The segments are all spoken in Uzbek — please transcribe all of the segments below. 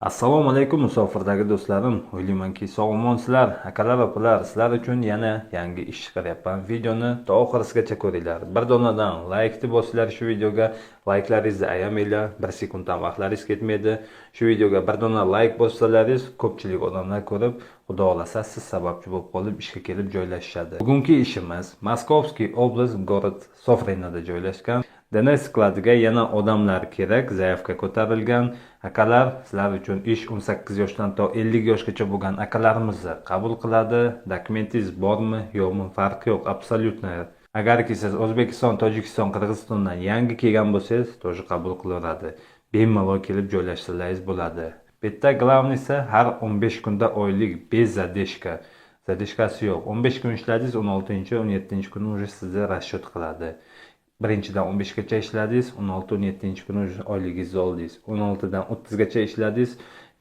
Assalomu alaykum musofirdagi do'stlarim. O'ylaymanki sog'-omonsilar, akalar, opalar. Sizlar uchun yana yangi ish chiqaryapman. Videoni to oxirigacha ko'ringlar. Bir donadan laykni bosinglar shu videoga. Layklaringizni ayamanglar. 1 sekunddan vaqtlaringiz ketmaydi. Shu videoga bir dona layk bossalaringiz, ko'pchilik odamlar ko'rib, xudo xolasa siz sababchi bo'lib qolib ishga kelib joylashishadi. Bugungi ishimiz Moskovskiy oblast, город Sofrinada joylashgan. Dana skladiga yana odamlar kerak, zaявка ko'tarilgan. Akalar, sizlar uchun ish 18 yoshdan to 50 yoshgacha bo'lgan akalarimizni qabul qiladi. Dokumentingiz bormi, yo'qmi, farqi yo'q, absolyutno. Agarki siz O'zbekiston, Tojikiston, Qirg'izistondan yangi kelgan bo'lsangiz, to'g'ri qabul qilaveradi. Bemalol kelib joylashsangiz bo'ladi. Bitta glavnisi har 15 kunda oylik bez zadeshka. Zadeshkasi yo'q. 15 kun ishladingiz, 16-17 kuni sizni расчет qiladi. Birinchidan 15 gacha ishladingiz, 16-17 kuni oyligingizni oldingiz. 16 dan 30 gacha ishladingiz,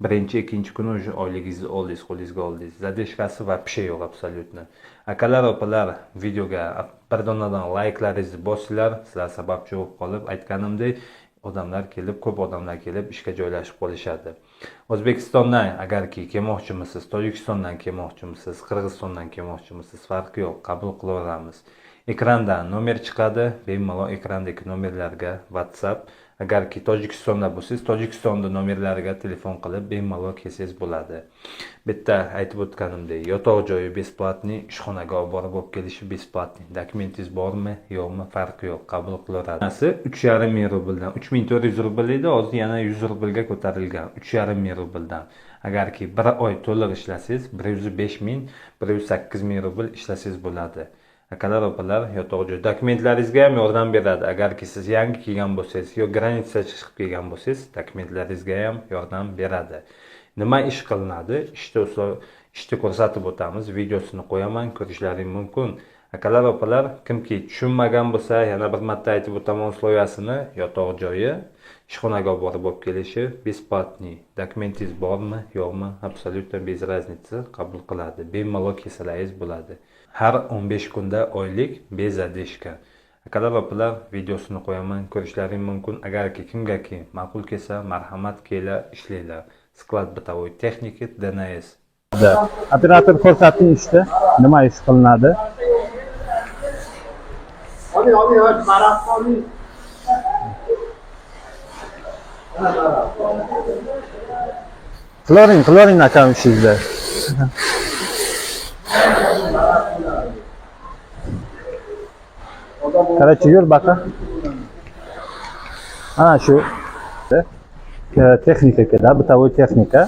birinchi, ikkinchi kuni oyligingizni oldingiz, qo'lingizga oldingiz. Zadeshkasi va pisha yo'q absolyutno. Akalar, opalar, videoga bir donadan layklaringizni bosinglar, sizlar sababchi bo'lib qolib, aytganimdek, ko'p odamlar kelib ishga joylashib qolishadi. O'zbekistondan agarki kelmoqchimisiz, Tojikistondan kelmoqchimisiz, Qirg'izistondan kelmoqchimisiz, farqi yo'q, qabul qilaveramiz. Ekranda nomer chiqadi, bemalol ekrandagi nomerlarga WhatsApp, agarki Tojikistonda bo'lsangiz, Tojikistonda nomerlariga telefon qilib bemalol kelsangiz bo'ladi. Bitta aytib o'tganimdek, yotoq joyi besplatniy, ishxonaga olib borib kelishi besplatniy. Dokumentingiz bormi, yo'qmi, farqi yo'q, qabul qilaveradi. 3,5 ming rubldan 3400 rubl edi, hozir yana 100 rublga ko'tarilgan. 3,5 ming rubldan. Agarki bir oy to'liq ishlasangiz, 105 ming, 108 ming rubl ishlasangiz bo'ladi. Akalar, opalar, yotoq joy dokumentlaringizga ham yordam beradi. Agarki siz yangi kelgan bo'lsangiz, yo granitsaga chiqib kelgan bo'lsangiz, dokumentlaringizga ham yordam beradi. Nima ish qilinadi? Ishni ko'rsatib o'tamiz. Videosini qo'yaman, ko'rishlaring mumkin. Akalar, opalar, kimki tushunmagan bo'lsa, yana bir marta aytib o'taman usloviyasini. Yotoq joyi ishxonaga borib kelishi besplatniy. Dokumentingiz bormi, yo'qmi, absolyutno bez razniца, qabul qiladi. Bemalol kelsangiz bo'ladi. Har 15 kunda oylik bez zadeshka. Akalar, opalar, videosini qo'yaman, ko'rishlaring mumkin. Agarki kimgaki ma'qul kelsa, marhamat kelib ishlanglar. Sklad bытовой texniki DNS. Operator ko'rsating ishda nima ish qilinadi? Qilaring akam ishingizda. Qarachi yur baqa. Ana shu texnika keladi, bытовой texnika.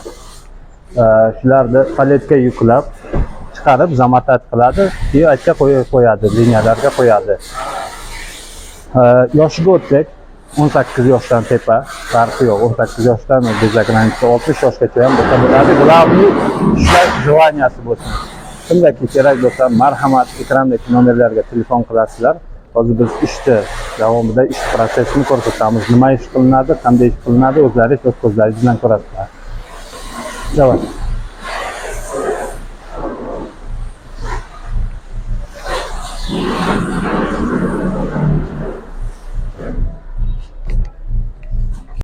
Shularni paletga yuklab, chiqarib zamotat qiladi, keyin aytga qo'yadi, liniyalarga qo'yadi. Yoshiga o'tsak, 18 yoshdan tepa, farqi yo'q. 18 yoshdan bezagranitsa 60 yoshgacha ham bo'ladi. Glavniy ishlash желанияsi bo'lsin. Kimgaki kerak bo'lsa, marhamat, ekrandagi nomerlarga telefon qilasizlar. Hozir biz ishni davomida ish prosesini ko'rsatamiz. Nima ish qilinadi, qanday ish qilinadi, o'zlaringiz o'z ko'zlaringiz bilan ko'rasizlar. Давай.